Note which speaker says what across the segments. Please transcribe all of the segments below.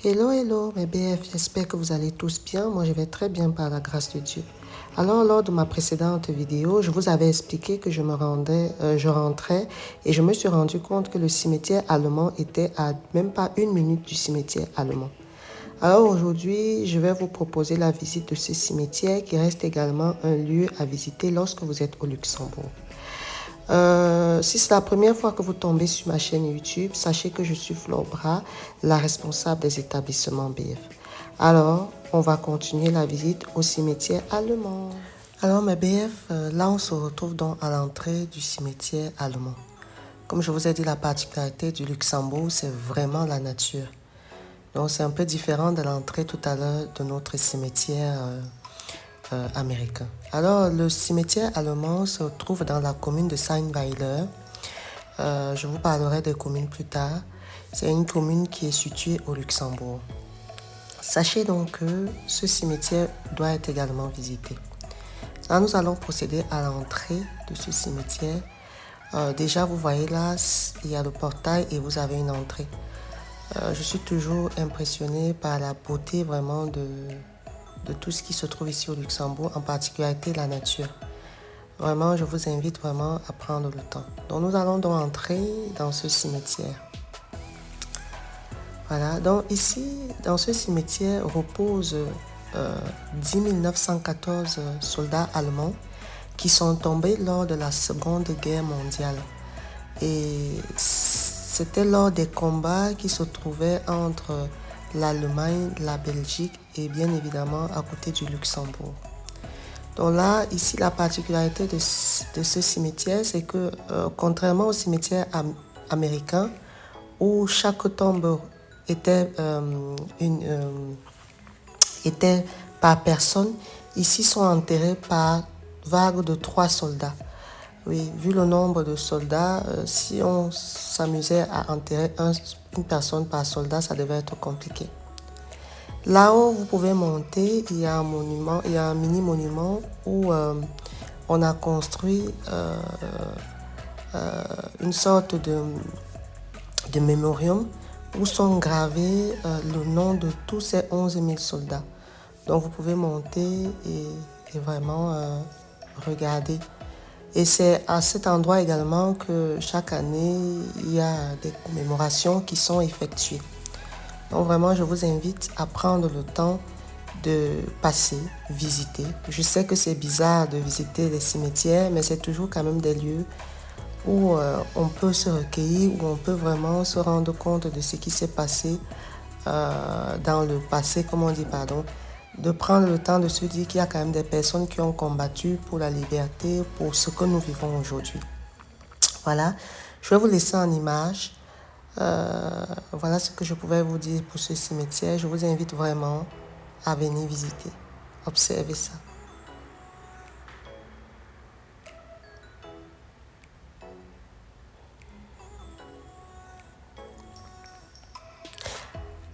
Speaker 1: Hello, hello mes BF, j'espère que vous allez tous bien. Moi, je vais très bien par la grâce de Dieu. Alors, lors de ma précédente vidéo, je vous avais expliqué que je rentrais et je me suis rendu compte que le cimetière allemand était à même pas 1 minute du cimetière allemand. Alors aujourd'hui, je vais vous proposer la visite de ce cimetière qui reste également un lieu à visiter lorsque vous êtes au Luxembourg. Si c'est la première fois que vous tombez sur ma chaîne YouTube, sachez que je suis Flore Bras, la responsable des établissements BF. Alors, on va continuer la visite au cimetière allemand. Alors, mes BF, là, on se retrouve donc à l'entrée du cimetière allemand. Comme je vous ai dit, la particularité du Luxembourg, c'est vraiment la nature. Donc, c'est un peu différent de l'entrée tout à l'heure de notre cimetière américain. Alors, le cimetière allemand se trouve dans la commune de Seinweiler. Je vous parlerai des communes plus tard. C'est une commune qui est située au Luxembourg. Sachez donc que ce cimetière doit être également visité. Là, nous allons procéder à l'entrée de ce cimetière. Déjà, vous voyez là, il y a le portail et vous avez une entrée. Je suis toujours impressionnée par la beauté vraiment de tout ce qui se trouve ici au Luxembourg, en particularité la nature. Vraiment, je vous invite vraiment à prendre le temps. Donc, nous allons donc entrer dans ce cimetière. Voilà, donc ici, dans ce cimetière, reposent 10 914 soldats allemands qui sont tombés lors de la Seconde Guerre mondiale. Et c'était lors des combats qui se trouvaient entre l'Allemagne, la Belgique et bien évidemment à côté du Luxembourg. Donc là, ici, la particularité de ce cimetière, c'est que contrairement au cimetière américain, où chaque tombe était, était par personne, ici sont enterrés par vague de 3 soldats. Oui, vu le nombre de soldats, si on s'amusait à enterrer une personne par soldat, ça devait être compliqué. Là-haut, vous pouvez monter, il y a un monument, il y a un mini-monument où on a construit une sorte de mémorium où sont gravés le nom de tous ces 11 000 soldats. Donc vous pouvez monter et vraiment regarder. Et c'est à cet endroit également que chaque année, il y a des commémorations qui sont effectuées. Donc vraiment, je vous invite à prendre le temps de passer, visiter. Je sais que c'est bizarre de visiter les cimetières, mais c'est toujours quand même des lieux où on peut se recueillir, où on peut vraiment se rendre compte de ce qui s'est passé dans le passé, comme on dit, pardon. De prendre le temps de se dire qu'il y a quand même des personnes qui ont combattu pour la liberté, pour ce que nous vivons aujourd'hui. Voilà, je vais vous laisser en image. Voilà ce que je pouvais vous dire pour ce cimetière. Je vous invite vraiment à venir visiter. Observez ça.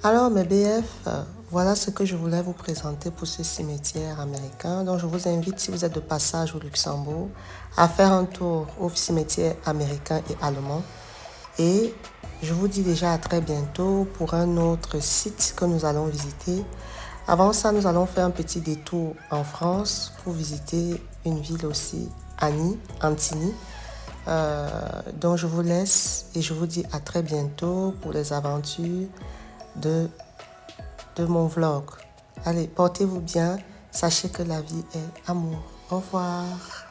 Speaker 1: Alors mes BF, voilà ce que je voulais vous présenter pour ce cimetière américain. Donc je vous invite, si vous êtes de passage au Luxembourg, à faire un tour au cimetière américain et allemand. Et je vous dis déjà à très bientôt pour un autre site que nous allons visiter. Avant ça, nous allons faire un petit détour en France pour visiter une ville aussi, Antigny. Donc je vous laisse et je vous dis à très bientôt pour les aventures de mon vlog. Allez, portez-vous bien. Sachez que la vie est amour. Au revoir.